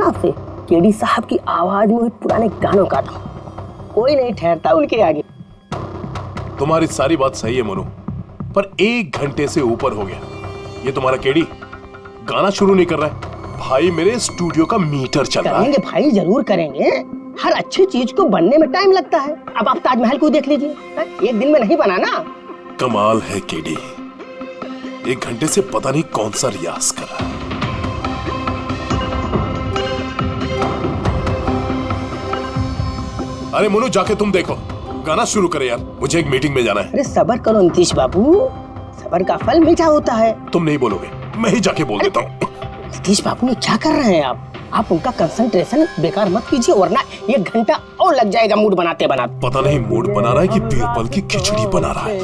ना आपसे, केडी साहब की आवाज में पुराने गानों का था, कोई नहीं ठहरता उनके आगे। तुम्हारी सारी बात सही है मोनू, पर 1 घंटे से ऊपर हो गया, ये तुम्हारा केडी गाना शुरू नहीं कर रहा है। भाई मेरे स्टूडियो का मीटर चल रहा है। करेंगे भाई, जरूर करेंगे। हर अच्छी चीज को बनने में टाइम लगता है। अब आप ताजमहल को देख लीजिए, एक दिन में नहीं बना ना। कमाल है केडी, 1 घंटे से पता नहीं कौन सा रियाज कर रहा है। अरे मोनू जाके तुम देखो, गाना शुरू करे यार, मुझे एक मीटिंग में जाना है। अरे सबर करो नीतीश बाबू, सबर का फल मीठा होता है। तुम नहीं बोलोगे, मैं ही जाके बोल देता हूँ। नीतीश बाबू क्या कर रहे हैं आप उनका कंसंट्रेशन बेकार मत कीजिए, वरना 1 घंटा और लग जाएगा मूड बनाते बनाते। पता नहीं मूड बना रहा है कि बीरबल की खिचड़ी बना रहा है।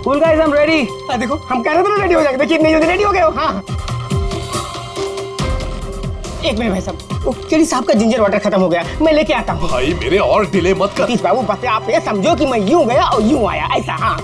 Cool guys, I'm ready. देखो हम कह रहे थे रेडी हो जाएंगे, देखिए इतनी जल्दी रेडी हो गए हो। हाँ 1 मिनट भाई साहब, वो केडी साहब का जिंजर वाटर खत्म हो गया, मैं लेके आता हूँ। भाई मेरे और डिले मत कर। नीतीश बाबू बस आप ये समझो कि मैं यूं गया और यूं आया, ऐसा। हाँ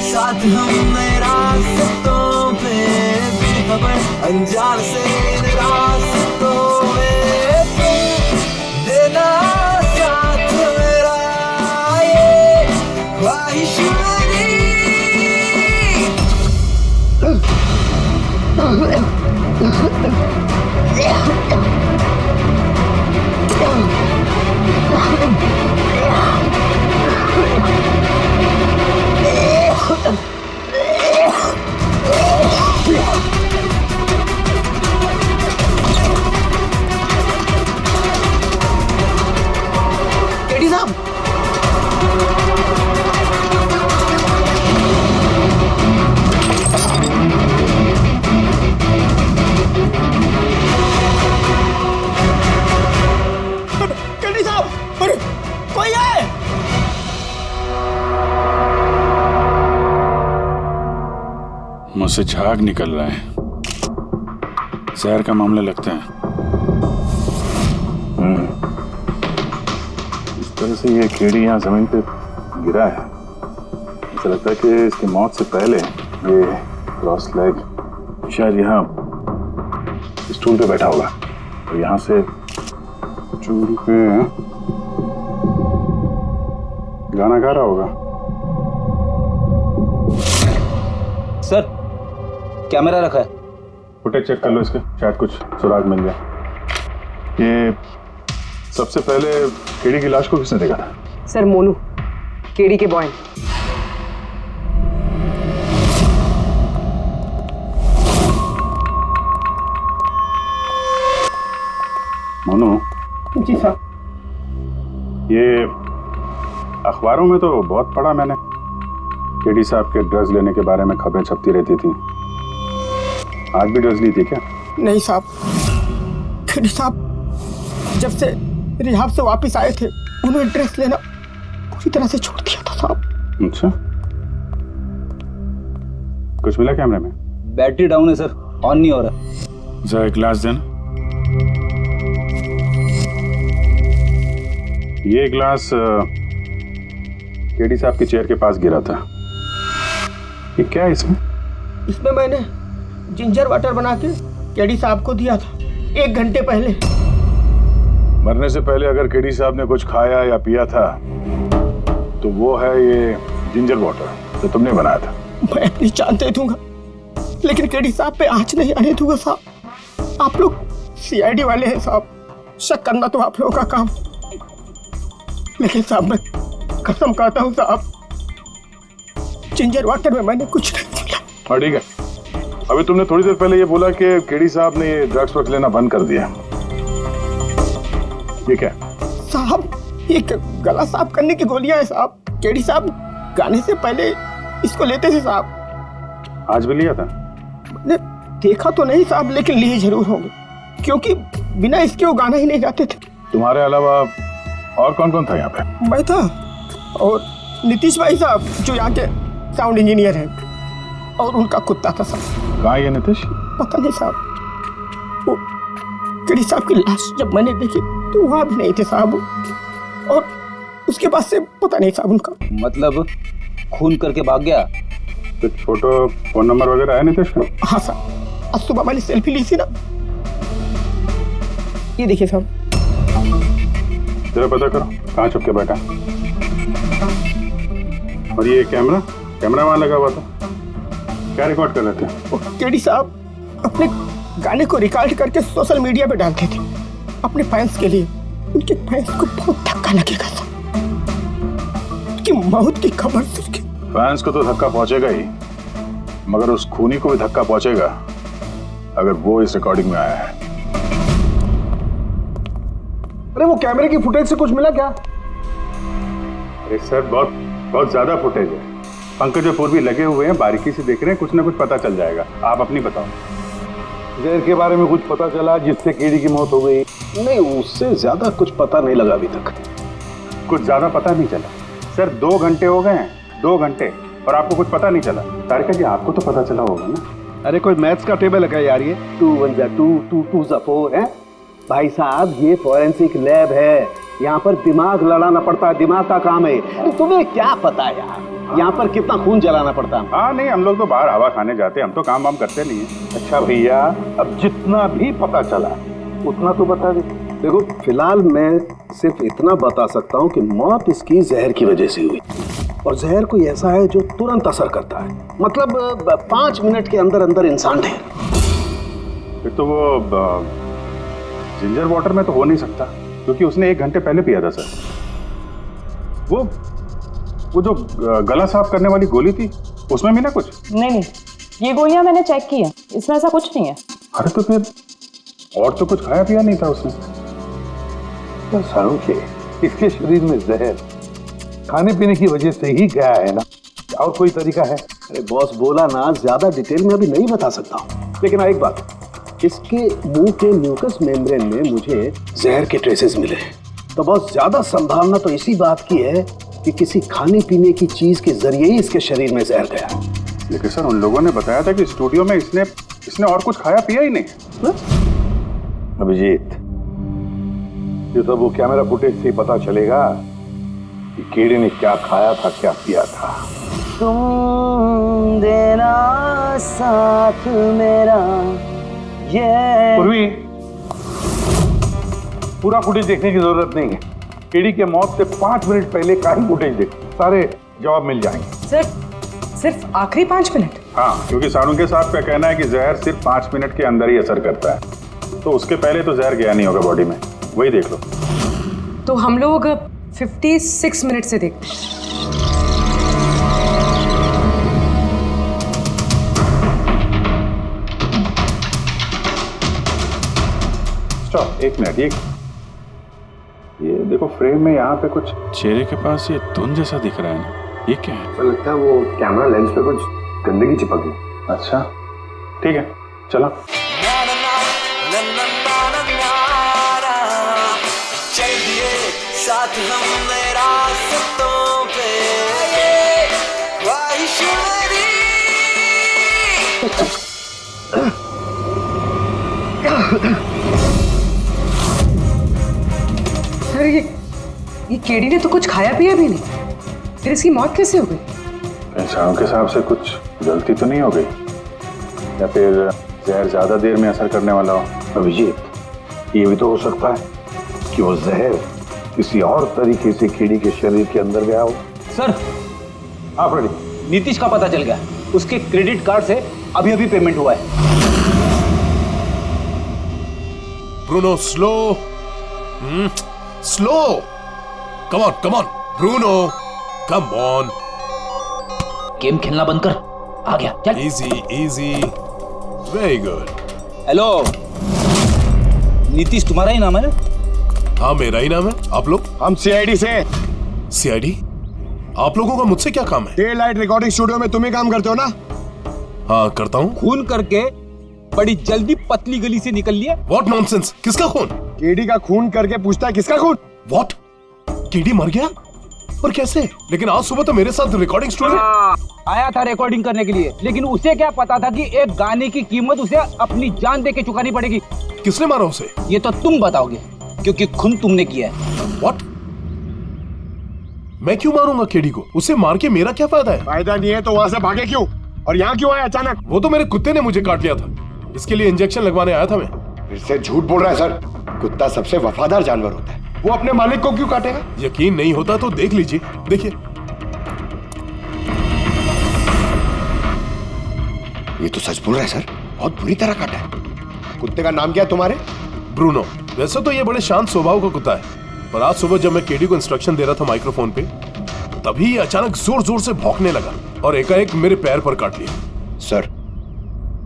साथ हम रास्तों पे बेखबर अनजान से रास्तों में देना साथ मेरा ये ख्वाहिश केडी साहब, केडी साहब, अरे कोई है? मुझसे झाग निकल रहा है, जहर का मामला लगता है। इस तरह से ये केडी यहाँ जमीन पे गिरा है, ऐसा लगता है कि इसकी मौत से पहले ये क्रॉस लेग शायद यहाँ स्टूल पे बैठा होगा और यहाँ से स्टूल पे गाना गा रहा होगा। सर, कैमरा रखा है, फुटेज चेक कर लो इसके, शायद कुछ सुराग मिल जाए। ये सबसे पहले केडी की लाश को किसने देखा था? सर मोनू, केडी के बॉय। मोनू जी साहब। ये अखबारों में तो बहुत पढ़ा मैंने, केडी साहब के ड्रग्स लेने के बारे में खबरें छपती रहती थी। आज भी ड्रग्स ली थी क्या? नहीं साहब, केडी साहब जब से रिहाब से वापस आए थे, उन्होंने ड्रग्स लेना पूरी तरह से छोड़ दिया था साहब। अच्छा, कुछ मिला कैमरे में? बैटरी डाउन है सर, ऑन नहीं हो रहा। जरा एक गिलास देना। ये ग्लास केडी साहब की चेयर के पास गिरा था। ये क्या है इसमें? इसमें मैंने जिंजर वाटर बना के केडी साहब को दिया था 1 घंटे पहले। मरने से पहले अगर केडी साहब ने कुछ खाया या पिया था तो वो है ये जिंजर वाटर जो तुमने बनाया था। मैं अपनी जान दे दूंगा, लेकिन केडी साहब पे आंच नहीं आने दूंगा साहब। आप लोग सीआईडी वाले हैं साहब, शक करना तो आप लोगों का काम, लेकिन साहब मैं कसम खाता हूँ साहब, जिंजर वाटर में मैंने कुछ नहीं मिला। हाँ ठीक है, अभी तुमने थोड़ी देर पहले ये बोला कि केडी साहब ने ये ड्रग्स वग्स लेना बंद कर दिया, ये क्या? साहब ये गला साफ करने की गोलियां हैं साहब। केडी साहब गाने से पहले इसको लेते थे साहब। आज भी लिया था? मैंने देखा तो नहीं साहब, लेकिन लिए जरूर होंगे, क्योंकि बिना इसके वो गाना ही नहीं गाते थे। तुम्हारे अलावा और कौन कौन था यहाँ पे? मैं था और नीतीश भाई साहब जो यहाँ के साउंड इंजीनियर हैं, और उनका कुत्ता था साहब। कहाँ है ये नीतीश? पता नहीं साहब, वो केडी साहब की लाश जब मैंने देखी तो वहाँ भी नहीं थे साहब, और उसके बाद से पता नहीं साहब उनका। मतलब खून करके भाग गया? कुछ फोटो फोन नंबर वगैरह है नीतीश का? हाँ साहब, आज सुबह मैंने सेल्फी ली थी ना, ये देखिए साहब। जरा पता करो कहाँ छुप के बैठा। और ये कैमरा वहां लगा हुआ था, क्या रिकॉर्ड कर रहे थे? वो केडी साहब अपने गाने को रिकॉर्ड करके सोशल मीडिया पे डालते थे अपने फैंस के लिए। उनके फैंस को बहुत धक्का लगेगा साहब, उनकी मौत की खबर सुन के। फैंस को तो धक्का पहुंचेगा ही, मगर उस खूनी को भी धक्का पहुंचेगा अगर वो इस रिकॉर्डिंग में आया है। अरे वो कैमरे की फुटेज से कुछ मिला क्या? अरे सर, बहुत ज्यादा फुटेज है। पंकज और पूर्वी लगे हुए हैं, बारीकी से देख रहे हैं, कुछ ना कुछ पता चल जाएगा। आप अपनी बताओ। जहर के बारे में कुछ पता चला जिससे केडी की मौत हो गई? नहीं, उससे ज्यादा कुछ पता नहीं लगा अभी तक। कुछ ज्यादा पता नहीं चला सर, 2 घंटे हो गए हैं, 2 घंटे, और आपको कुछ पता नहीं चला। तारिका जी, आपको तो पता चला होगा ना? अरे कोई मैथ्स का टेबल है यार? ये 2 1 जा 2 2 2 जा 4 है भाई साहब। ये फॉरेंसिक लैब है, यहाँ पर दिमाग लड़ाना पड़ता है, दिमाग का काम है। अरे तुम्हें क्या पता यार यहाँ पर कितना खून जलाना पड़ता है? हाँ नहीं, हम लोग तो बाहर हवा खाने जाते हैं, हम तो काम वाम करते नहीं है। अच्छा भैया, अब जितना भी पता चला उतना तो बता दे। देखो, फिलहाल मैं सिर्फ इतना बता सकता हूँ कि मौत इसकी जहर की वजह से हुई, और जहर कोई ऐसा है जो तुरंत असर करता है, मतलब 5 मिनट के अंदर अंदर इंसान ढेर। फिर तो वो जिंजर वाटर में तो हो नहीं सकता, क्योंकि उसने 1 घंटे पहले पिया था सर। वो जो गला साफ करने वाली गोली थी, उसमें भी ना कुछ? नहीं, ये गोलियां मैंने चेक की है, इसमें ऐसा कुछ नहीं है। अरे तो फिर और तो कुछ खाया पिया नहीं था उसने? सारू के इसके शरीर में जहर खाने पीने की वजह से ही गया है ना, और कोई तरीका है? अरे बॉस बोला ना, ज्यादा डिटेल में अभी नहीं बता सकता हूँ, लेकिन एक बात, इसके मुंह के म्यूकस मेम्ब्रेन में मुझे जहर के ट्रेसेस मिले हैं। तो बहुत ज्यादा संभावना तो इसी बात की है कि किसी खाने पीने की चीज के जरिए ही इसके शरीर में जहर गया। लेकिन सर, उन लोगों ने बताया था कि स्टूडियो में इसने और कुछ खाया पिया ही नहीं। अभिजीत, ये सब वो कैमरा फुटेज से पता चलेगा कि कीड़े ने क्या खाया था, क्या पिया था। तुम देना साथ मेरा, ये पूर्वी, पूरा फुटेज देखने की जरूरत नहीं है। केडी के मौत से 5 मिनट पहले का ही फुटेज देख, सारे जवाब मिल जाएंगे। सर, सिर्फ आखिरी 5 मिनट? हाँ, क्योंकि सारुंके साहब का कहना है कि जहर सिर्फ 5 मिनट के अंदर ही असर करता है, तो उसके पहले तो जहर गया नहीं होगा बॉडी में। वही देख लो। तो हम लोग 56 मिनट से देखते हैं। Stop, 1 minute. ये देखो, फ्रेम में यहाँ पे कुछ चेहरे के पास ये धुन जैसा दिख रहा है ना, ये क्या है? लगता है वो कैमरा लेंस पे कुछ गंदगी चिपक गई। अच्छा, ठीक है, चलो। चल दिए साथ हमने रास्तों पे, ख्वाहिश मेरी। सर, ये केडी ने तो कुछ खाया पिया भी नहीं, फिर इसकी मौत कैसे हो गई? इंसानों के हिसाब से कुछ गलती तो नहीं हो गई, या फिर जहर ज्यादा देर में असर करने वाला हो? अभिजीत, ये भी तो हो सकता है कि वो जहर किसी और तरीके से कीड़ी के शरीर के अंदर गया हो। सर, आप रेडी? नीतीश का पता चल गया, उसके क्रेडिट कार्ड से अभी अभी पेमेंट हुआ है। Bruno, slow slow, come on Bruno, come on. Game खेलना बंद कर, आ गया, चल। Easy, very good. Hello, Nitish तुम्हारा ही नाम है? हाँ, मेरा ही नाम है। आप लोग? हम सीआईडी से। सीआईडी? आप लोगों का मुझसे क्या काम है? डे लाइट रिकॉर्डिंग स्टूडियो में तुम ही काम करते हो ना? हाँ, करता हूँ। खून करके बड़ी जल्दी पतली गली से निकल लिया। व्हाट नॉनसेंस, किसका खून? केडी का खून करके पूछता है किसका खून? व्हाट? केडी मर गया? और कैसे? लेकिन आज सुबह तो मेरे साथ रिकॉर्डिंग स्टूडियो आया था रिकॉर्डिंग करने के लिए, लेकिन उसे क्या पता था कि एक गाने की कीमत उसे अपनी जान दे के चुकानी पड़ेगी। किसने मारा उसे? ये तो तुम बताओगे, क्योंकि खून तुमने किया है। व्हाट? मैं क्यों मारूंगा केडी को? उसे मार के मेरा क्या फायदा है? फायदा नहीं है तो वहां से भागे क्यों? और यहाँ क्यों आए अचानक? वो तो मेरे कुत्ते ने मुझे काट लिया था, इसके लिए इंजेक्शन लगवाने आया था मैं। फिर से झूठ बोल रहा है सर। कुत्ता सबसे वफादार जानवर होता है, वो अपने मालिक को क्यों काटेगा? यकीन नहीं होता तो देख लीजिए, देखिए। ये तो सच बोल रहा है सर, बहुत बुरी तरह काटा है। कुत्ते का नाम क्या है तुम्हारे? ब्रूनो। वैसे तो ये बड़े शांत स्वभाव का कुत्ता है, पर आज सुबह जब मैं केडी को इंस्ट्रक्शन दे रहा था माइक्रोफोन पे, तभी ये अचानक जोर जोर से भौंकने लगा और एकाएक मेरे पैर पर काट लिया। सर,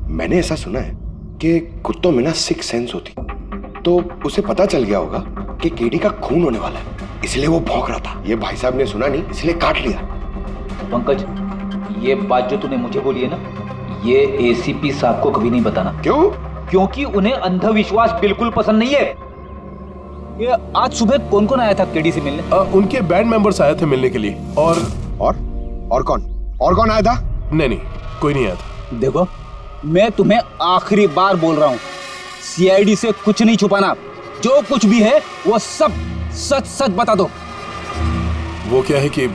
मैंने ऐसा सुना है कि कुत्तों में ना सिक्स सेंस होती, तो उसे पता चल गया होगा कि केडी का खून होने वाला है, इसलिए वो भौंक रहा था। ये भाई साहब ने सुना नहीं, इसलिए काट लिया। पंकज, ये बात जो तूने मुझे बोली है ना, ये एसीपी साहब को कभी नहीं बताना। क्यों? क्योंकि उन्हें अंधविश्वास बिल्कुल पसंद नहीं है। ये आज सुबह कौन कौन आया था केडी से मिलने? उनके बैंड मेंबर्स आए थे मिलने के लिए। और कौन आया था? नहीं, कोई नहीं आया था। देखो, मैं तुम्हें आखिरी बार बोल रहा हूँ, सीआईडी से कुछ नहीं छुपाना। जो कुछ भी है वो सब सच सच बता दो। वो क्या है कि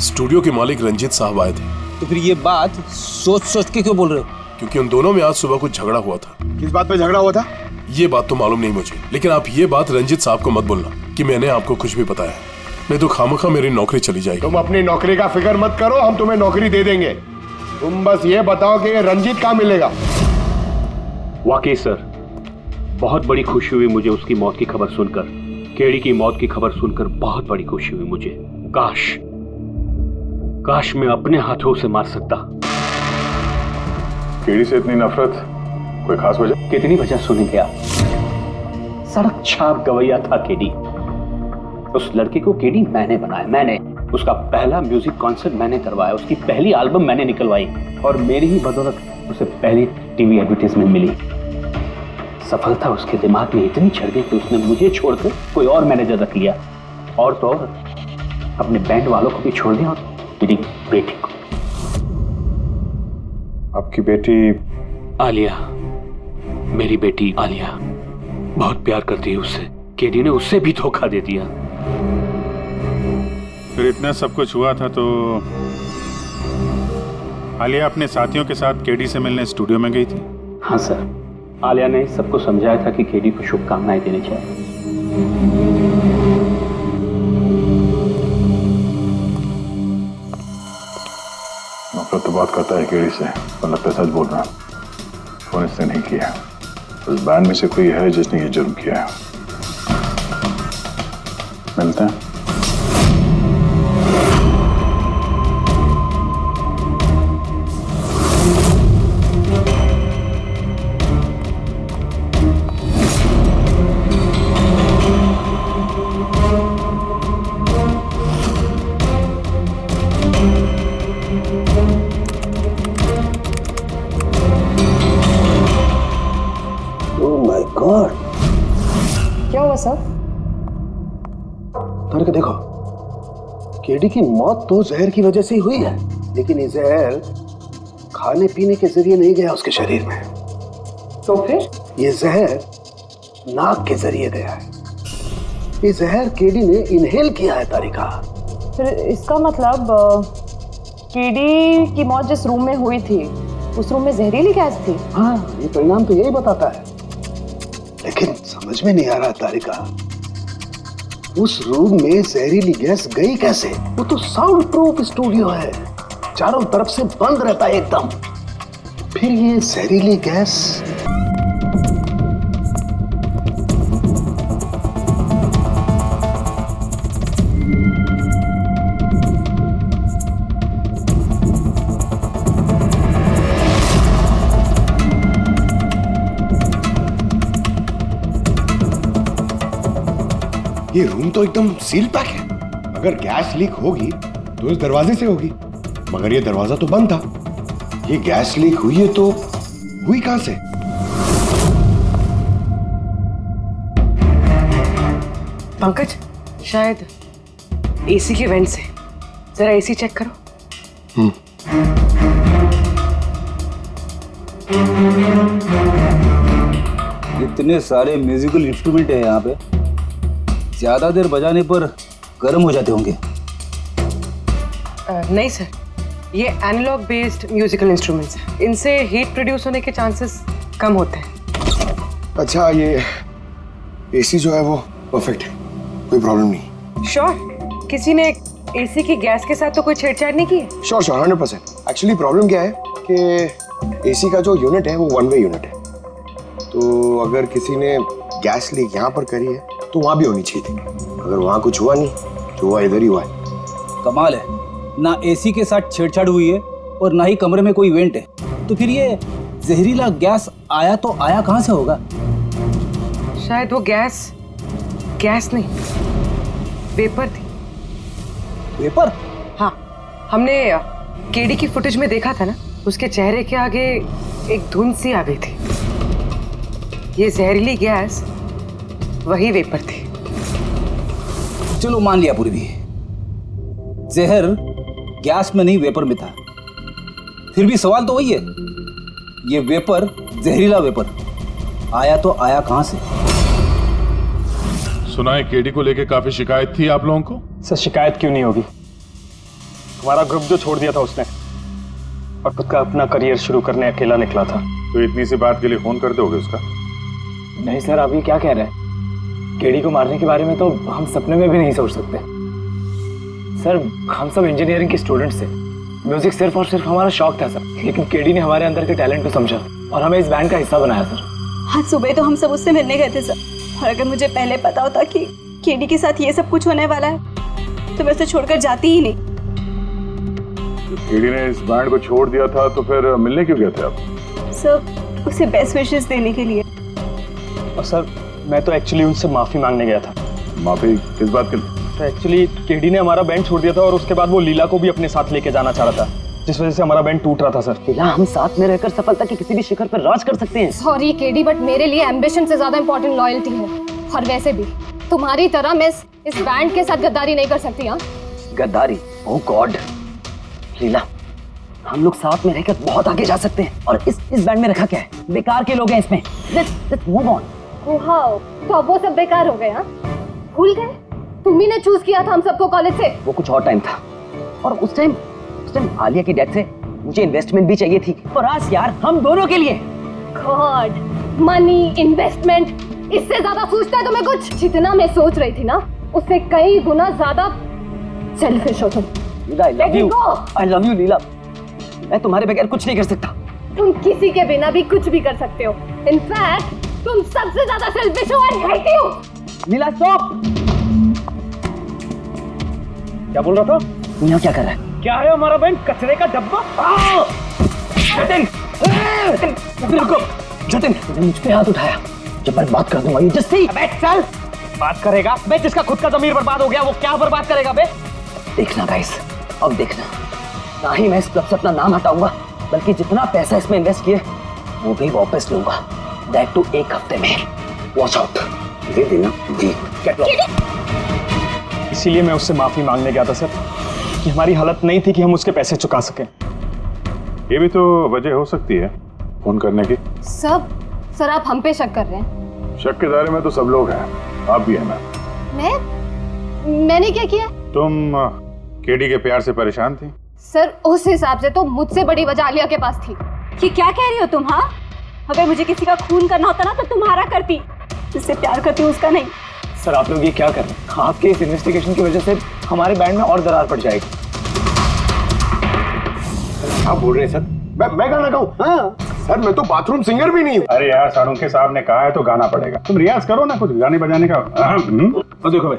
स्टूडियो के मालिक रंजीत साहब आए थे। तो फिर ये बात सोच सोच के क्यों बोल रहे हो? क्योंकि उन दोनों में आज सुबह कुछ झगड़ा हुआ था। किस बात पे झगड़ा हुआ था? ये बात तो मालूम नहीं मुझे, लेकिन आप ये बात रंजीत साहब को मत बोलना कि मैंने आपको कुछ भी बताया, नहीं तो खामखा मेरी नौकरी चली जाएगी। तुम अपनी नौकरी का फिक्र मत करो, हम तुम्हें नौकरी दे देंगे। तुम बस ये बताओ कि रंजीत कहाँ मिलेगा। वाकई सर, बहुत बड़ी खुशी हुई मुझे उसकी मौत की खबर सुनकर। केडी की मौत की खबर सुनकर बहुत बड़ी खुशी हुई मुझे। काश मैं अपने हाथों उसे मार सकता। केडी से इतनी नफरत, कोई खास वजह? कितनी वजह सुनेंगे आप? सड़क छाप गवैया था केडी। उस लड़के को केडी मैंने बनाया, मैंने उसका पहला म्यूजिक कॉन्सर्ट मैंने करवाया, उसकी पहली एल्बम मैंने निकलवाई, और मेरी ही बदौलत उसे पहली टीवी एडवर्टाइजमेंट मिली। सफलता उसके दिमाग में इतनी चढ़ गई कि उसने मुझे छोड़कर कोई और मैनेजर रख लिया, और तो और अपने बैंड वालों को भी छोड़ दिया, और मेरी बेटी को। आपकी बेटी आलिया, मेरी बेटी आलिया बहुत प्यार करती है उससे। केडी ने उससे भी धोखा दे दिया। फिर इतना सब कुछ हुआ था तो आलिया अपने साथियों के साथ केडी से मिलने स्टूडियो में गई थी? हाँ सर, आलिया ने सबको समझाया था कि केडी को शुभकामनाएं देनी चाहिए। नफरत तो बात करता है केडी से, पर लगता है सच बोल रहा है। फोन इसने नहीं किया, उस बैंड में से कोई है जिसने ये जुर्म किया है। मिलते हैं। क्या हुआ सर? करके देखो, केडी की मौत तो जहर की वजह से ही हुई है, लेकिन ये जहर खाने पीने के जरिए नहीं गया उसके शरीर में। तो फिर? ये जहर नाक के जरिए गया है। ये जहर केडी ने इनहेल किया है तारिका। फिर इसका मतलब केडी की मौत जिस रूम में हुई थी, उस रूम में जहरीली गैस थी? हाँ, ये परिणाम तो यही बताता है, लेकिन समझ में नहीं आ रहा तारिका, उस रूम में जहरीली गैस गई कैसे? वो तो साउंड प्रूफ स्टूडियो है, चारों तरफ से बंद रहता है एकदम। फिर ये जहरीली गैस ये रूम तो एकदम सील पैक है। अगर गैस लीक होगी तो इस दरवाजे से होगी, मगर ये दरवाजा तो बंद था। ये गैस लीक हुई है तो हुई कहां से? पंकज, शायद एसी के वेंट से। जरा एसी चेक करो। इतने सारे म्यूजिकल इंस्ट्रूमेंट है यहाँ पे, ज्यादा देर बजाने पर गर्म हो जाते होंगे। नहीं सर, ये एनालॉग बेस्ड म्यूजिकल इंस्ट्रूमेंट्स हैं। इनसे हीट प्रोड्यूस होने के चांसेस कम होते हैं। अच्छा, ये एसी जो है वो परफेक्ट है, कोई प्रॉब्लम नहीं? श्योर। किसी ने एसी की गैस के साथ तो कोई छेड़छाड़ नहीं की है? श्योर 100%। एक्चुअली प्रॉब्लम क्या है कि एसी का जो यूनिट है वो वन वे यूनिट है, तो अगर किसी ने गैस लीक यहाँ पर करी है तो वहाँ भी होनी चाहिए थी। अगर वहाँ कुछ हुआ नहीं तो हुआ इधर ही हुआ है। कमाल है, ना एसी के साथ छेड़छाड़ हुई है और ना ही कमरे में कोई वेंट है, तो फिर ये जहरीला गैस आया तो आया कहाँ से होगा? शायद वो गैस नहीं, वेपर थी। वेपर? हाँ, हमने केडी की फुटेज में देखा था ना, उसके चेहरे के आगे एक धुंध सी आ गई थी। ये जहरीली गैस वही वेपर थी। चलो मान लिया पूर्वी, जहर गैस में नहीं वेपर में था, फिर भी सवाल तो वही है, ये वेपर जहरीला वेपर आया तो आया कहां से? सुना है केडी को लेके काफी शिकायत थी आप लोगों को? सर शिकायत क्यों नहीं होगी, हमारा ग्रुप जो छोड़ दिया था उसने और खुद का अपना करियर शुरू करने अकेला निकला था। तो इतनी सी बात के लिए फोन कर दोगे उसका? नहीं सर, आप ये क्या कह रहे हैं? केडी को मारने के बारे में तो हम सपने में भी नहीं सोच सकते। सर हम सब इंजीनियरिंग के स्टूडेंट्स थे, म्यूजिक सिर्फ और सिर्फ हमारा शौक था सर, लेकिन केडी ने हमारे अंदर के टैलेंट को समझा और हमें इस बैंड का हिस्सा बनाया सर। आज सुबह तो हम सब उससे मिलने गए थे सर, और अगर मुझे पहले पता होता कि केडी के साथ ये सब कुछ होने वाला है तो मैं उसे छोड़कर जाती ही नहीं। केडी ने इस बैंड को छोड़ दिया था तो फिर मिलने क्यों गए थे आप? सर उसे बेस्ट विशेस देने के लिए। और सर मैं तो एक्चुअली उनसे माफी मांगने गया था। माफी किस बात के लिए? तो एक्चुअली केडी ने हमारा बैंड छोड़ दिया था और उसके बाद वो लीला को भी अपने साथ लेके जाना चाह रहा था, जिस वजह से हमारा बैंड टूट रहा था सर। लीला, हम साथ में रहकर सफलता के किसी भी शिखर पर राज कर सकते हैं। सॉरी केडी, बट मेरे लिए एम्बिशन से ज्यादा इंपॉर्टेंट लॉयल्टी है, और वैसे भी तुम्हारी तरह मैं इस बैंड के साथ गद्दारी नहीं कर सकती। हाँ, गद्दारी? ओह गॉड लीला, हम लोग साथ में रहकर बहुत आगे जा सकते हैं, और इस बैंड में रखा क्या है? बेकार के लोग हैं इसमें। Let's move on. वाओ, तो अब वो सब बेकार हो गए? हाँ, भूल गए? तुम्ही ने चूज किया था हम सबको कॉलेज से। वो कुछ और टाइम था, और उस टाइम आलिया की डेथ से मुझे इन्वेस्टमेंट भी चाहिए थी, और आज यार हम दोनों के लिए। गॉड, मनी, इन्वेस्टमेंट, इससे ज्यादा सोचता है तुम्हें कुछ? जितना मैं सोच रही थी ना, उससे कई गुना ज्यादा सेल्फिश हो तुम। लीला, I love you लीला, मैं तुम्हारे बगैर कुछ नहीं कर सकता। तुम किसी के बिना भी कुछ भी कर सकते हो। इनफैक्ट तुम सबसे ज्यादा सेल्फिश हो। I hate you। Leela stop. क्या बोल रहा था? तू यहाँ क्या कर रहा है? क्या है हमारा बैंड? कचरे का डब्बा? जतिन, रुको। जतिन, तूने मुझ पे हाथ उठाया, जब मैं बात कर दूंगा ये जस्ट सी। अबे चल, बात करेगा बे? जिसका खुद का ज़मीर बर्बाद हो गया वो क्या बर्बाद करेगा बे? देखना गाइस, अब देखना, ना ही मैं इस क्लब से अपना नाम हटाऊंगा, बल्कि जितना पैसा इसमें इन्वेस्ट किए वो भी वापस लूंगा, दैट टू 1 हफ्ते में। Watch out. दे देना जी। इसीलिए मैं उससे माफी मांगने गया था सर, कि हमारी हालत नहीं थी कि हम उसके पैसे चुका सकें। ये भी तो वजह हो सकती है फोन करने की। सर आप हम पे शक कर रहे हैं? शक के दायरे में तो सब लोग हैं, आप भी है ना। मैंने क्या किया? तुम केडी के प्यार से परेशान थी? सर उस हिसाब से तो मुझसे बड़ी वजह आलिया के पास थी। ये क्या कह रही हो तुम? हाँ, अगर मुझे किसी का खून करना होता ना तो तुम्हारा करती, जिससे प्यार करती हूँ उसका नहीं। सर आप लोग ये क्या कर रहे हैं? आपके इस इन्वेस्टिगेशन की वजह से हमारे बैंड में और दरार पड़ जाएगी। आप बोल रहे हैं सर? मैं गाना गाऊं? हाँ सर, मैं तो बाथरूम सिंगर भी नहीं हूँ। अरे यार, सारुंखे साहब ने कहा है तो गाना पड़ेगा, तुम रियाज करो ना कुछ गाने बजाने का। तो देखो भाई,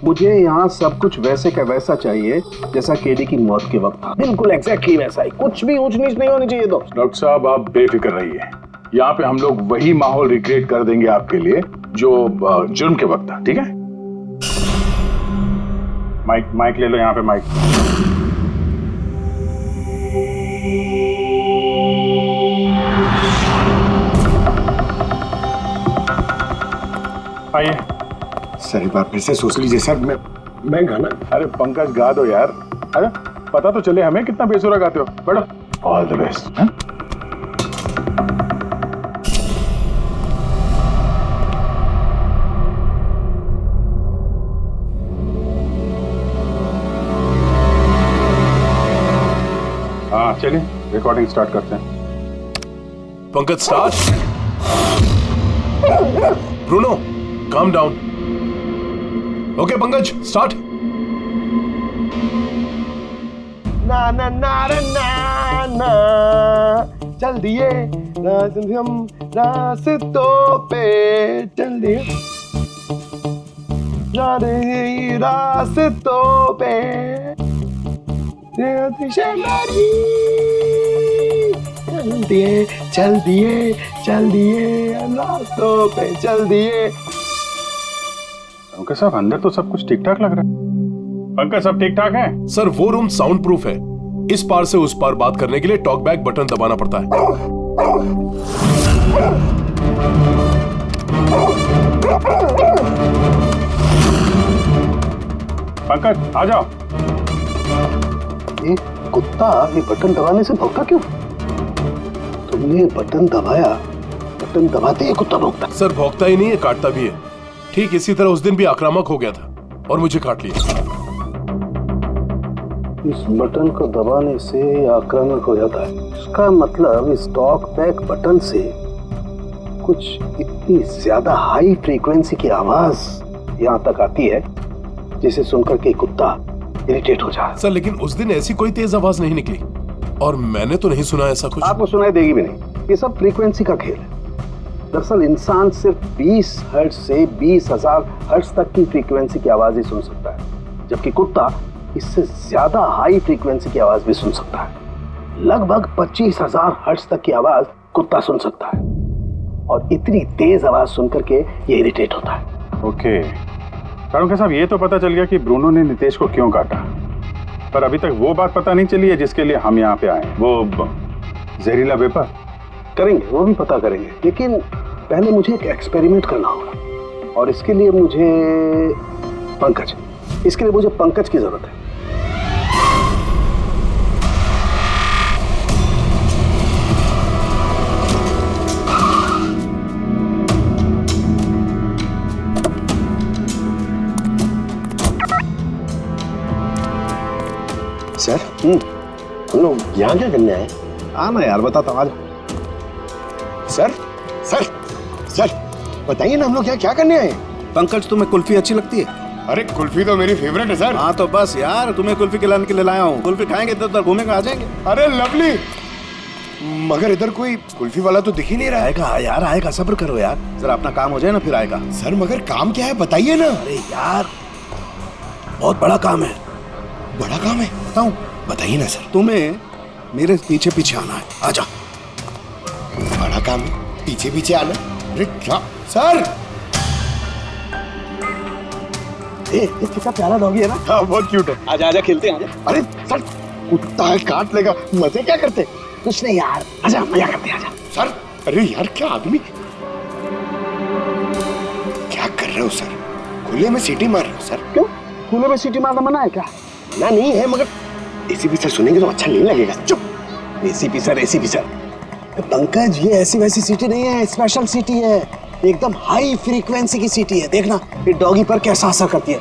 मुझे यहाँ सब कुछ वैसे का वैसा चाहिए जैसा केडी की मौत के वक्त था, बिल्कुल एग्जैक्टली वैसा ही, कुछ भी ऊंच नीच नहीं होनी चाहिए। तो डॉक्टर साहब आप बेफिक्र रहिए, यहाँ पे हम लोग वही माहौल रिक्रिएट कर देंगे आपके लिए जो जुर्म के वक्त था, ठीक है? माइक ले लो, यहाँ पे माइक। आइए सर, एक बार फिर से सोच लीजिए सर। मैं गाना। अरे पंकज गा दो यार। अरे पता तो चले हमें कितना बेसुरा गाते हो। बैठो। All the best. हाँ चलिए रिकॉर्डिंग स्टार्ट करते हैं। Pankaj start. Bruno calm down. Okay Pankaj start. ना ना ना ना ना चल दिए हम रास्तों पे चल दिए रास्तों पे चल दिए रास्तों पे चल दिए। पंकज साहब अंदर तो सब कुछ ठीक ठाक लग रहा है। पंकज सब ठीक ठाक है? सर वो रूम साउंड प्रूफ है। इस पार से उस पार बात करने के लिए टॉक बैक बटन दबाना पड़ता है। पंकज आ जाओ। ये कुत्ता ये बटन दबाने से भौंका क्यों? तुमने बटन दबाया, बटन दबाते ही कुत्ता भौंकता। सर भौंकता ही नहीं है, काटता भी है। ठीक इसी तरह उस दिन भी आक्रामक हो गया था और मुझे काट लिया। इस बटन को दबाने से आक्रामक हो जाता है। इसका मतलब इस टॉक बैक बटन से कुछ इतनी ज्यादा हाई फ्रीक्वेंसी की आवाज यहाँ तक आती है जिसे सुनकर के कुत्ता इरिटेट हो जाए। सर लेकिन उस दिन ऐसी कोई तेज आवाज नहीं निकली और मैंने तो नहीं सुना ऐसा कुछ। आपको सुनाई देगी भी नहीं। ये सब फ्रीक्वेंसी का खेल है। दरअसल इंसान सिर्फ 20 हर्ट्ज से 20,000 हर्ट्ज तक की फ्रीक्वेंसी की आवाज ही सुन सकता है, जबकि कुत्ता इससे ज्यादा हाई फ्रीक्वेंसी की आवाज भी सुन सकता है। लगभग 25,000 हर्ट्ज तक की आवाज कुत्ता सुन सकता है और इतनी तेज आवाज सुनकर के ये इरिटेट होता है। ओके कारण साहब ये तो पता चल गया कि ब्रूनो ने नितेश को क्यों काटा, पर अभी तक वो बात पता नहीं चली है जिसके लिए हम यहाँ पे आए। वो जहरीला वेपर करेंगे, वो भी पता करेंगे, लेकिन पहले मुझे एक एक्सपेरिमेंट करना होगा और इसके लिए मुझे पंकज की जरूरत है। सर हम लोग यहाँ क्या करने आए? आना यार बताता हूँ। सर सर सर बताइए ना हम लोग यहाँ क्या करने आए? पंकज तुम्हें कुल्फी अच्छी लगती है? अरे कुल्फी तो मेरी फेवरेट है सर। हाँ तो बस यार तुम्हें कुल्फी खिलाने के लिए लाया हूँ। कुल्फी खाएंगे इधर उधर घूमेंगे आ जाएंगे। अरे लवली, मगर इधर कोई कुल्फी वाला तो दिख ही नहीं रहा। आएगा यार आएगा, सब्र करो यार, जरा अपना काम हो जाए ना फिर आएगा। सर मगर काम क्या है बताइए ना। अरे यार बहुत बड़ा काम है। बड़ा काम है? बताऊं? बताइए ना सर। तुम्हें मेरे पीछे पीछे आना है, आजा। बड़ा काम है, पीछे पीछे आना? अरे क्या सर? ये कितना प्यारा डॉगी है ना। हाँ बहुत क्यूट है। आजा आजा खेलते हैं आजा। अरे सर कुत्ता है काट लेगा, मजे क्या करते? कुछ नहीं यार, आजा मजा करते हैं आजा। सर अरे यार क्या आदमी, क्या कर रहे हो सर? खुले में सीटी मार रहे हो सर? क्यों खुले में सीटी मारना मना है क्या? ना नहीं है, मगर एसीपी सर सुनेंगे तो अच्छा नहीं लगेगा। चुप। एसीपी सर पंकज ये ऐसी वैसी सीटी नहीं है, स्पेशल सीटी है, एकदम हाई फ्रीक्वेंसी की सीटी है। देखना ये डॉगी पर कैसा असर करती है।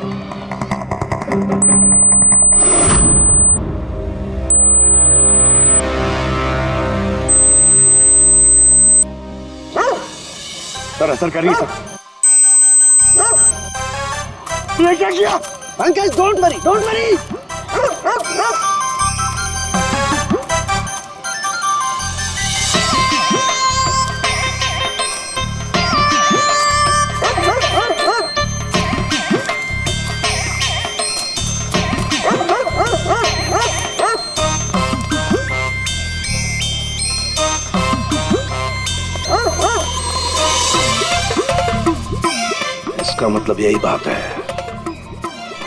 सर असर करिए सर। ये क्या किया? Pankaj don't worry don't worry. इसका मतलब यही बात है,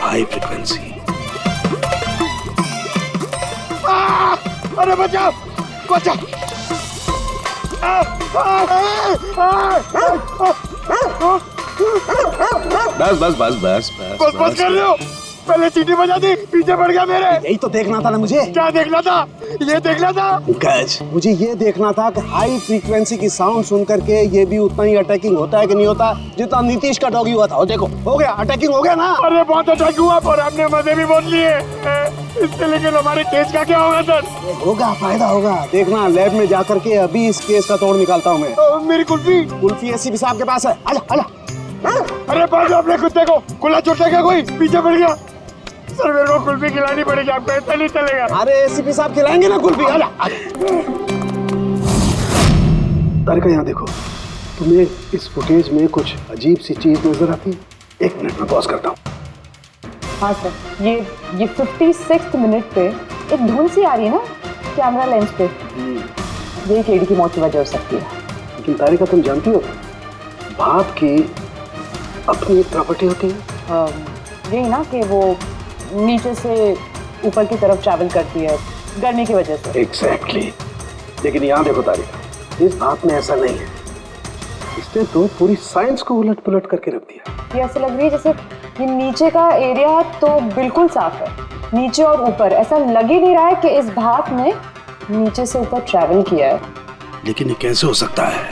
हाई फ्रीक्वेंसी। अरे बचाओ बचाओ। बस बस बस बस बस बस कर रहे हो? पहले सीटी बजा दी, पीछे पड़ गया मेरे। यही तो देखना था ना मुझे। क्या देखना था? ये देखना था पंकज, मुझे ये देखना था कि हाई फ्रीक्वेंसी की साउंड सुन करके ये भी उतना ही अटैकिंग होता है कि नहीं होता जितना नीतीश का डॉगी हुआ था। और देखो हो गया, अटैकिंग हो गया ना। अरे बहुत अटैक हुआ और हमने मजे भी बहुत लिए इससे, लेकिन हमारे केस का क्या होगा सर? होगा, फायदा होगा। देखना लैब में जाकर के अभी इस केस का तोड़ निकालता हूँ मैं। मेरी कुल्फी एसीपी साहब के पास है, आजा आजा। अरे बाजू अपने कुत्ते को, खुला छोटा क्या कोई पीछे पड़ गया। सर मेरे को कुल्फी खिलानी पड़ेगी, आपको ऐसा नहीं चलेगा। अरे एसीपी साहब खिलाएंगे ना कुल्फी, आजा। तारिका यहाँ देखो, तुम्हें इस फुटेज में कुछ अजीब सी चीज नजर आती है? 1 मिनट में पॉज करता हूँ। हाँ सर, ये 56 मिनट पे एक धुन सी आ रही है ना कैमरा लेंस पे, ये केडी की मौत की वजह हो सकती है। लेकिन तारिका तुम जानती हो भाप की अपनी एक प्रॉपर्टी होती है, यही ना कि वो नीचे से ऊपर की तरफ ट्रैवल करती है गर्मी की वजह से। एग्जैक्टली। लेकिन यहाँ देखो तारिका, इस भाप में ऐसा नहीं है। इसने तो पूरी साइंस को उलट पुलट करके रख दिया। ये ऐसा लग रही है जैसे ये नीचे का एरिया तो बिल्कुल साफ है, नीचे और ऊपर ऐसा लग ही नहीं रहा है कि इस भाप ने नीचे से ऊपर ट्रैवल किया है। लेकिन ये कैसे हो सकता है?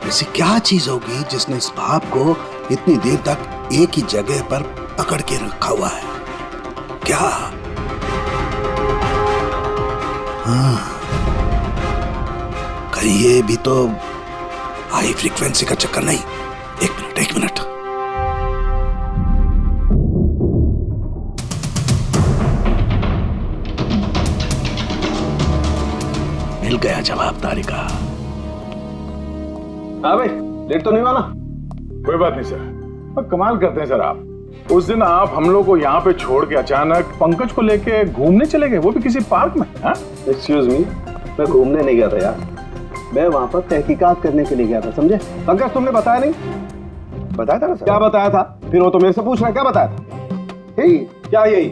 ऐसी क्या चीज होगी जिसने इस भाप को इतनी देर तक एक ही जगह पर पकड़ के रखा हुआ है? क्या? हाँ, कहीं ये भी तो हाई फ्रीक्वेंसी का चक्कर नहीं? एक मिनट। मिल गया जवाब तारिका। हाँ भाई, लेट तो नहीं हुआ ना? कोई बात नहीं सर, कमाल करते हैं सर आप। उस दिन आप हम लोग को यहाँ पे छोड़ के अचानक पंकज को लेके घूमने चले गए, वो भी किसी पार्क में। एक्सक्यूज मी, मैं घूमने नहीं गया था यार, मैं वहां पर तहकीकात करने के लिए गया था, समझे? पंकज तुमने बताया नहीं? बताया था ना सर। क्या बताया था? फिर वो तो मेरे से पूछ रहा है क्या बताया था? यही क्या? यही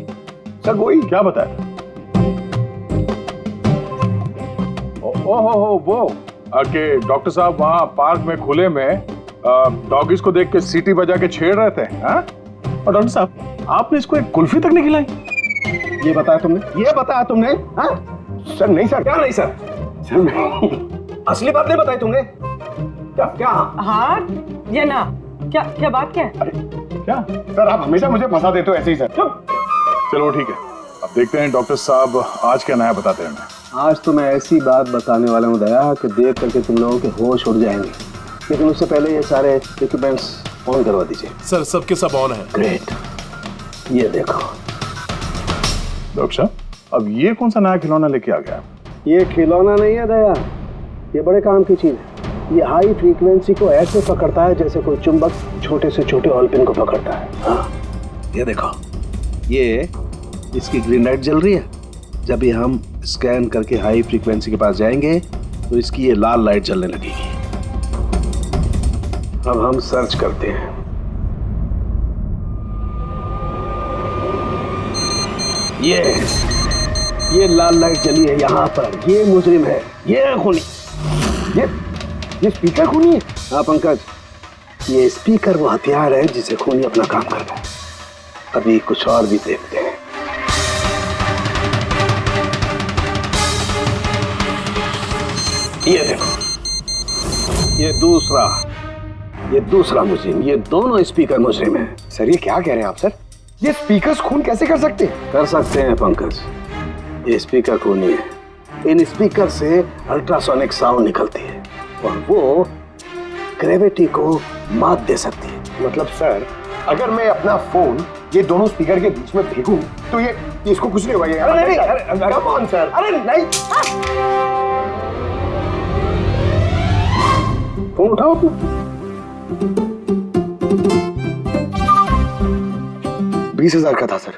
सर वही। क्या बताया था? ओहो वो कि डॉक्टर साहब वहाँ पार्क में खुले में डॉगीज को देख के सीटी बजा के छेड़ रहे थे। हाँ? और डॉक्टर साहब आपने इसको एक कुल्फी तक नहीं खिलाई। ये बताया तुमने? ये बताया तुमने? हाँ? सर नहीं सर। क्या नहीं सर? सर नहीं, असली बात नहीं बताई तुमने। क्या? हाँ या ना? क्या बात क्या है? क्या सर, आप हमेशा मुझे फंसा देते हो ऐसे ही सर। चलो ठीक है, अब देखते हैं डॉक्टर साहब आज क्या नया बताते हैं। आज तो मैं ऐसी बात बताने वाला हूँ दया कि देख करके तुम लोगों के होश उड़ जाएंगे। लेकिन उससे पहले ये सारे इक्विपमेंट्स ऑन करवा दीजिए। सर सबके सब ऑन है। ग्रेट। ये देखो डॉक्टर साहब, अब ये कौन सा नया खिलौना लेके आ गया? ये खिलौना नहीं है दया, ये बड़े काम की चीज है। ये हाई फ्रीक्वेंसी को ऐसे पकड़ता है जैसे कोई चुंबक छोटे से छोटे ऑलपिन को पकड़ता है। हाँ, ये देखो, ये इसकी ग्रीन लाइट जल रही है। जब ये हम स्कैन करके हाई फ्रीक्वेंसी के पास जाएंगे तो इसकी ये लाल लाइट जलने लगेगी। अब हम सर्च करते हैं। ये लाल लाइट जली है यहाँ पर। ये मुजरिम है, ये खूनी। ये स्पीकर खूनी है। हाँ पंकज, ये स्पीकर वो हथियार है जिसे खूनी अपना काम करता है। अभी कुछ और भी देखते हैं। ये देखो, ये दूसरा मुजरिम। ये दोनों स्पीकर मुजरिम है। सर ये क्या कह रहे हैं आप सर? ये स्पीकर्स खून कैसे कर सकते हैं? कर सकते हैं पंकज, ये स्पीकर खूनी है। इन स्पीकर से अल्ट्रासोनिक साउंड निकलती है और वो ग्रेविटी को मात दे सकती है। मतलब सर, अगर मैं अपना फोन ये दोनों स्पीकर के बीच में फेंकूं तो ये इसको कुछ नहीं होगा। ये अरे नहीं, कम ऑन सर। अरे नहीं, फोन उठाओ अपना। 20,000 का था सर।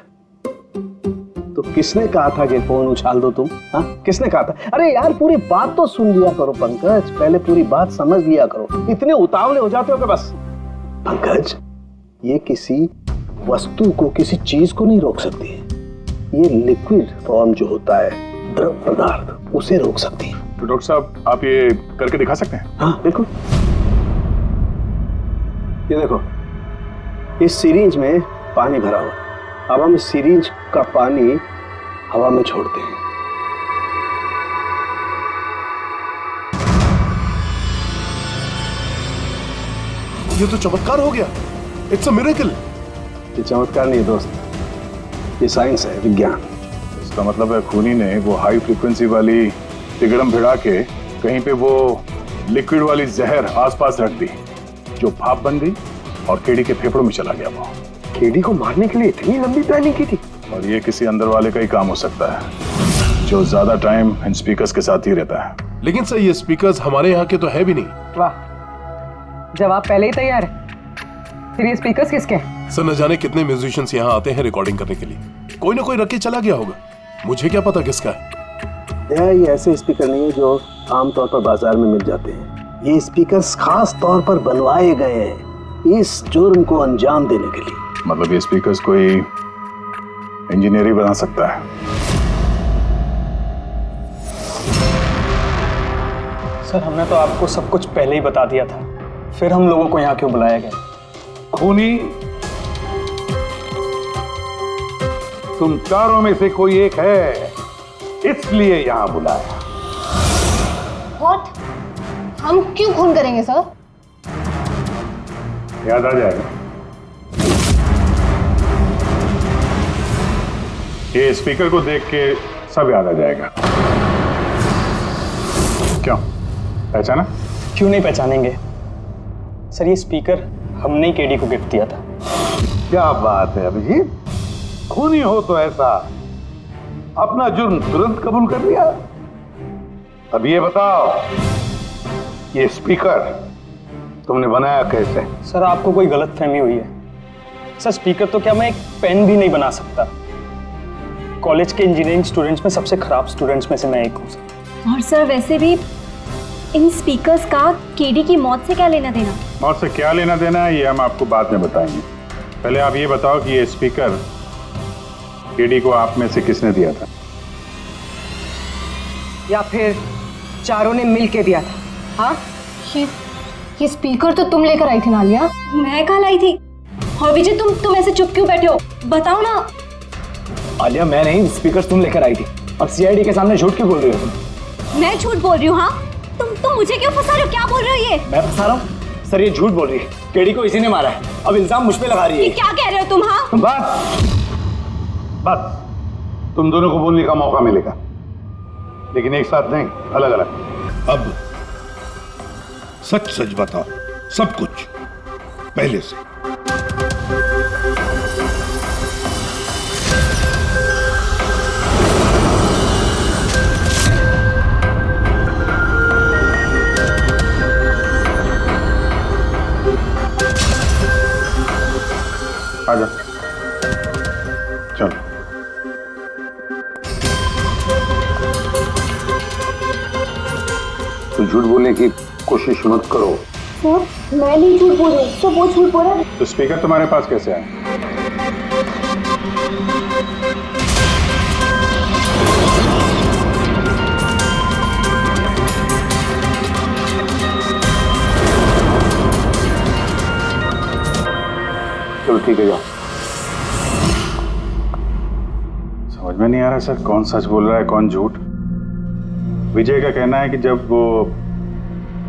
तो किसने कहा था कि फोन उछाल दो तुम? हाँ, किसने कहा था? अरे यार पूरी बात तो सुन लिया करो पंकज, पहले पूरी बात समझ लिया करो। इतने उतावले हो जाते हो कि बस। पंकज, ये किसी वस्तु को, किसी चीज को नहीं रोक सकती है। ये लिक्विड फॉर्म जो होता है, द्रव पदार्थ, उसे रोक सकती है। तो डॉक्टर साहब आप ये करके दिखा सकते हैं? हाँ बिल्कुल। ये देखो, इस सिरिंज में पानी भरा हुआ। अब हम सिरिंज का पानी हवा में छोड़ते हैं। ये तो चमत्कार हो गया। It's a miracle. ये चमत्कार नहीं दोस्त, ये साइंस है, विज्ञान। इसका मतलब है खूनी ने वो हाई फ्रीक्वेंसी वाली तिगड़म भिड़ा के कहीं पे वो लिक्विड वाली जहर आसपास रख दी, जो भाप बन गई और केडी के फेफड़ों में चला गया। वो केडी को मारने के लिए इतनी लंबी प्लानिंग की थी। और ये किसी अंदर वाले का ही काम हो सकता है, जो ज्यादा टाइम इन स्पीकर्स के साथ ही रहता है। लेकिन सर ये स्पीकर्स हमारे यहाँ के तो है भी नहीं। वाह, जवाब पहले ही तैयार है। फिर ये स्पीकर्स किसके हैं? सर न जाने कितने म्यूजिशियंस यहाँ आते हैं रिकॉर्डिंग करने के लिए, कोई ना कोई रख के चला गया होगा। मुझे क्या पता किसका है। ये ऐसे स्पीकर नहीं है जो आमतौर पर बाजार में मिल जाते हैं। ये स्पीकर्स खास तौर पर बनवाए गए हैं इस जुर्म को अंजाम देने के लिए। मतलब ये स्पीकर्स कोई इंजीनियर ही बना सकता है। सर हमने तो आपको सब कुछ पहले ही बता दिया था, फिर हम लोगों को यहाँ क्यों बुलाया गया? खूनी तुम चारों में से कोई एक है, इसलिए यहां बुलाया। व्हाट? हम क्यों खून करेंगे सर? याद आ जाएगा। ये स्पीकर को देख के सब याद आ जाएगा। क्यों, पहचाना? क्यों नहीं पहचानेंगे सर, ये स्पीकर हमने ही केडी को गिफ्ट दिया था। क्या बात है अभिजीत, खूनी हो तो ऐसा अपना जुर्म तुरंत कबूल कर लिया। अब ये बताओ, ये स्पीकर तुमने बनाया कैसे? सर आपको कोई गलतफहमी हुई है। सर स्पीकर तो क्या मैं एक पेन भी नहीं बना सकता। कॉलेज के इंजीनियरिंग स्टूडेंट्स में सबसे खराब स्टूडेंट्स में से मैं एक हूँ। और सर वैसे भी इन स्पीकर्स का केडी की मौत से क्या लेना देना? मौत से क्या लेना देना है ये हम आपको बाद में बताएंगे। पहले आप ये बताओ कि ये स्पीकर केडी को आप में से किसने दिया था? या फिर चारों ने मिल के दिया था? हाँ, ये स्पीकर तो तुम लेकर आई थी ना आलिया? मैं कहाँ लाई थी? और विजय तुम ऐसे चुप क्यों बैठे हो? बताओ ना। आलिया मैं नहीं, स्पीकर तुम लेकर आई थी। अब सीआईडी के सामने झूठ क्यों बोल रही हो तुम? मैं झूठ बोल रही हूँ? हाँ, तुम मुझे क्यों फंसा रहे हो? क्या बोल रहे हो ये? मैं फंसा रहा हूँ? सर ये झूठ बोल रही है, केडी को इसी ने मारा है। अब इल्जाम मुझ पे लगा रही है। ये क्या कह रहे हो तुम? हाँ बस तुम दोनों को बोलने का मौका मिलेगा, लेकिन एक साथ नहीं, अलग अलग। अब सच सच बताओ, सब कुछ पहले से। आजा, चलो। तो झूठ बोलने की कोशिश मत करो। सर मैं नहीं झूठ बोल रही, तो वो झूठ बोल रहा है। तो स्पीकर तुम्हारे पास कैसे आया? चलो ठीक है, जाओ। समझ में नहीं आ रहा सर, कौन सच बोल रहा है कौन झूठ। विजय का कहना है कि जब वो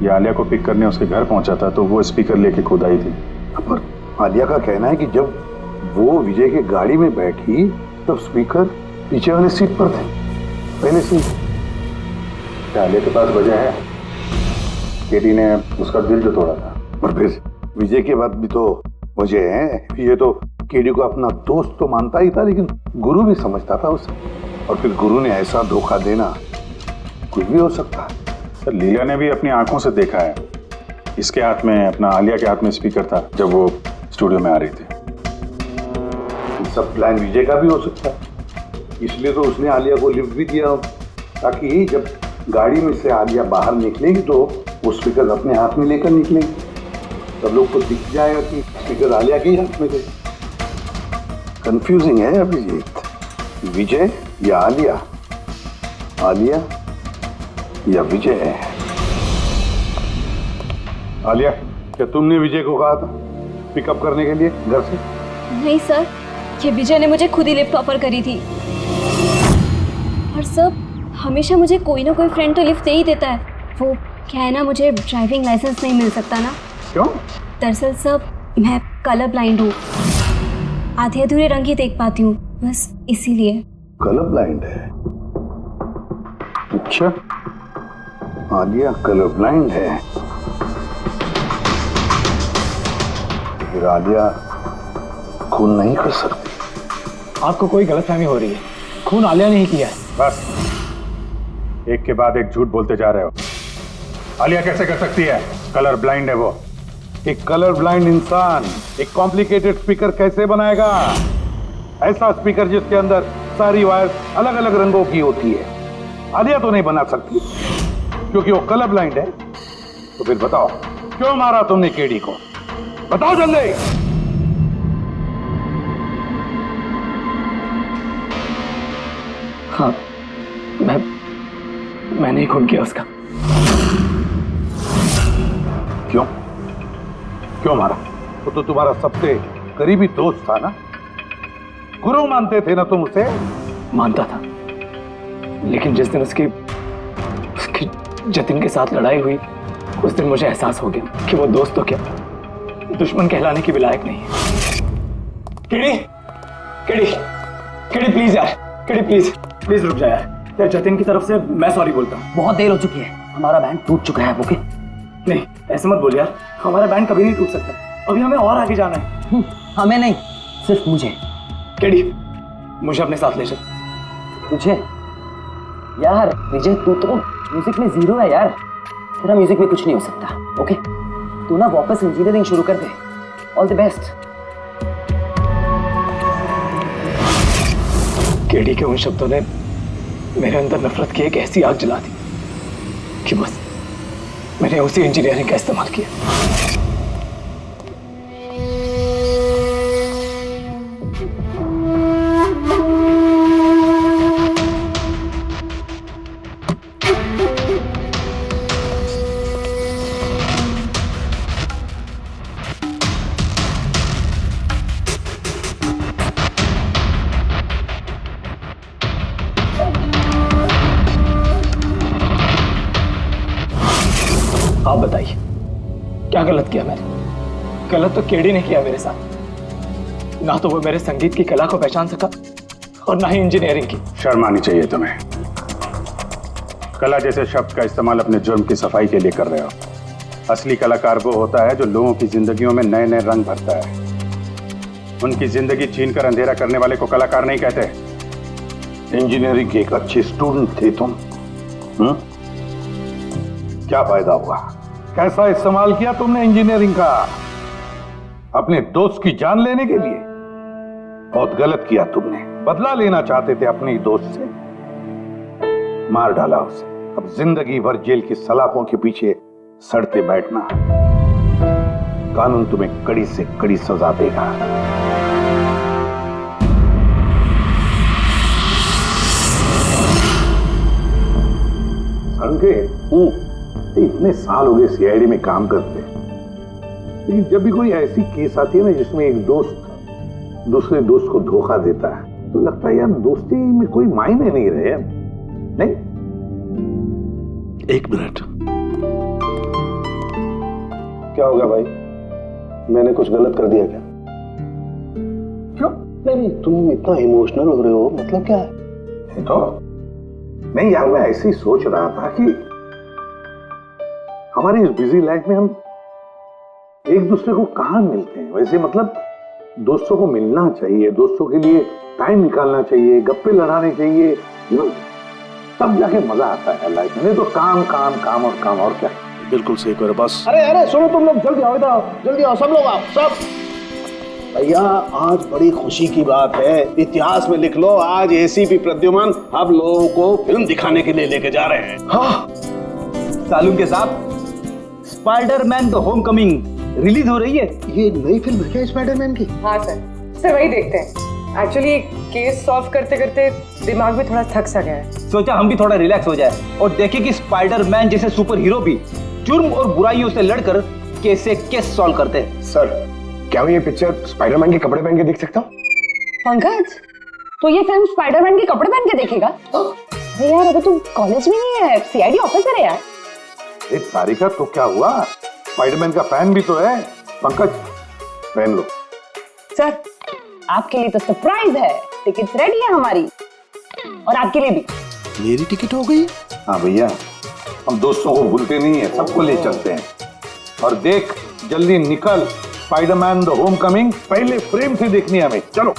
ये आलिया को पिक करने उसके घर पहुंचा था तो वो स्पीकर लेके खुद आई थी। पर आलिया का कहना है कि जब वो विजय की गाड़ी में बैठी तब स्पीकर पीछे वाले सीट पर थे, पहले से। क्या आलिया के पास वजह है? केडी ने उसका दिल जो तोड़ा था। पर फिर विजय के बाद भी तो वजह है। ये तो केडी को अपना दोस्त तो मानता ही था, लेकिन गुरु भी समझता था उसे। और फिर गुरु ने ऐसा धोखा देना, कुछ भी हो सकता है। सर लीला ने भी अपनी आंखों से देखा है, इसके हाथ में, अपना आलिया के हाथ में स्पीकर था जब वो स्टूडियो में आ रही थी। सब प्लान विजय का भी हो सकता है, इसलिए तो उसने आलिया को लिफ्ट भी दिया, ताकि जब गाड़ी में से आलिया बाहर निकलेगी तो वो स्पीकर अपने हाथ में लेकर निकलेगी। सब लोग को दिख जाएगा कि स्पीकर आलिया के हाथ में थे। कंफ्यूजिंग है अभिजीत, विजय या आलिया, आलिया या विजय है। आलिया, क्या तुमने विजय को कहा था पिकअप करने के लिए घर से? नहीं सर, ये विजय ने मुझे खुद ही लिफ्ट ऑफर करी थी। और सब हमेशा मुझे कोई ना कोई फ्रेंड तो लिफ्ट दे ही देता है। वो क्या है ना, मुझे ड्राइविंग लाइसेंस नहीं मिल सकता ना। क्यों? दरअसल सब मैं कलर ब्लाइंड हूँ, आधे अधूरे रंग ही देख पाती हूँ, बस इसीलिए। कलर ब्लाइंड है? अच्छा, आलिया कलर ब्लाइंड है। फिर आलिया खून नहीं कर सकती। आपको कोई गलतफहमी हो रही है, खून आलिया ने ही किया है। बस, एक के बाद एक झूठ बोलते जा रहे हो। आलिया कैसे कर सकती है? कलर ब्लाइंड है वो। एक कलर ब्लाइंड इंसान एक कॉम्प्लिकेटेड स्पीकर कैसे बनाएगा? ऐसा स्पीकर जिसके अंदर सारी वायर अलग अलग रंगों की होती है। आलिया तो नहीं बना सकती क्योंकि वो कलर ब्लाइंड है। तो फिर बताओ, क्यों मारा तुमने केडी को? बताओ जल्दी। हाँ, मैंने ही खून किया उसका। क्यों? क्यों मारा? वो तो तुम्हारा सबसे करीबी दोस्त था ना, गुरु मानते थे ना तुम उसे? मानता था, लेकिन जिस दिन उसकी जतिन के साथ लड़ाई हुई, उस दिन मुझे एहसास हो गया कि वो दोस्त तो क्या, दुश्मन कहलाने की भी लायक नहीं है। केडी, केडी, केडी प्लीज यार, केडी प्लीज रुक जा यार। जतिन की तरफ से मैं सॉरी बोलता हूँ। बहुत देर हो चुकी है, हमारा बैंड टूट चुका है। ओके? नहीं, ऐसे मत बोल यार, हमारा बैंड कभी नहीं टूट सकता। अभी हमें और आगे जाना है। हमें नहीं, सिर्फ मुझे। केडी, मुझे अपने साथ ले चल। तुझे? यार विजय, तू तो म्यूजिक में जीरो है यार, तेरा म्यूजिक में कुछ नहीं हो सकता। ओके? तू ना वापस इंजीनियरिंग शुरू कर दे। All the best. केडी के उन शब्दों ने मेरे अंदर नफरत की एक ऐसी आग जला दी कि बस मैंने उसी इंजीनियरिंग का इस्तेमाल किया। आप बताइए, क्या गलत किया मैंने? गलत तो केडी ने किया मेरे साथ। ना तो वो मेरे संगीत की कला को पहचान सका और ना ही इंजीनियरिंग की। शर्म आनी चाहिए तुम्हें। कला जैसे शब्द का इस्तेमाल अपने जुर्म की सफाई के लिए कर रहे हो। असली कलाकार वो होता है जो लोगों की जिंदगियों में नए नए रंग भरता है। उनकी जिंदगी छीनकर अंधेरा करने वाले को कलाकार नहीं कहते। इंजीनियरिंग के एक अच्छे स्टूडेंट थे तुम। क्या फायदा हुआ? कैसा इस्तेमाल किया तुमने इंजीनियरिंग का? अपने दोस्त की जान लेने के लिए? बहुत गलत किया तुमने। बदला लेना चाहते थे अपने ही दोस्त से, मार डाला उसे। अब जिंदगी भर जेल की सलाखों के पीछे सड़ते बैठना। कानून तुम्हें कड़ी से कड़ी सजा देगा। संकेत, इतने साल हो गए सीआईडी में काम करते, लेकिन जब भी कोई ऐसी केस आती है ना जिसमें एक दोस्त दूसरे दोस्त को धोखा देता है, तो लगता है यार दोस्ती में कोई मायने नहीं रहे। नहीं? एक मिनट। क्या हो गया भाई? मैंने कुछ गलत कर दिया क्या? क्यों? नहीं, तुम इतना इमोशनल हो रहे हो, मतलब क्या है? तो नहीं यार, मैं ऐसे ही सोच रहा था कि हमारी इस बिजी लाइफ में हम एक दूसरे को कहां मिलते हैं। वैसे मतलब दोस्तों को मिलना चाहिए, दोस्तों के लिए टाइम निकालना चाहिए, गप्पे लड़ाने चाहिए, तब जाके मजा आता है लाइफ में। नहीं तो काम काम काम और काम, और क्या। बिल्कुल सही करो बस। अरे सुनो तुम लोग, जल्दी आओ, इधर आओ, जल्दी आओ, सब लोग आओ, सब। भैया आज बड़ी खुशी की बात है, इतिहास में लिख लो, आज एसीपी प्रद्युमन आप लोगों को फिल्म दिखाने के लिए लेके जा रहे हैं। हाँ सालूम के साथ स्पाइडरमैन द होमकमिंग रिलीज हो रही है। ये नई फिल्म है क्या स्पाइडरमैन की? हाँ सर वही देखते हैं। एक्चुअली केस सॉल्व करते करते दिमाग में थोड़ा थक सा गया है। सोचा हम भी थोड़ा रिलैक्स हो जाए और देखें कि स्पाइडरमैन जैसे सुपर हीरो भी जुर्म और बुराइयों से लड़कर कैसे केस सॉल्व करते हैं। सर क्या मैं ये पिक्चर स्पाइडरमैन के कपड़े पहन के देख सकता हूँ? पंकज, तो ये फिल्म स्पाइडरमैन के कपड़े पहन के देखेगा? अरे यार, अभी तू कॉलेज में नहीं है, सीआईडी ऑफिसर है यार। तारिका, तो क्या हुआ? स्पाइडरमैन का फैन भी तो है। पंकज, पहन लो। सर, आपके लिए तो सरप्राइज है, टिकट्स रेडी है हमारी, और आपके लिए भी। मेरी टिकट हो गई? हाँ भैया, हम दोस्तों को भूलते नहीं है, सबको ले चलते हैं। और देख, जल्दी निकल, स्पाइडरमैन द होम कमिंग पहले फ्रेम से देखनी है हमें। चलो।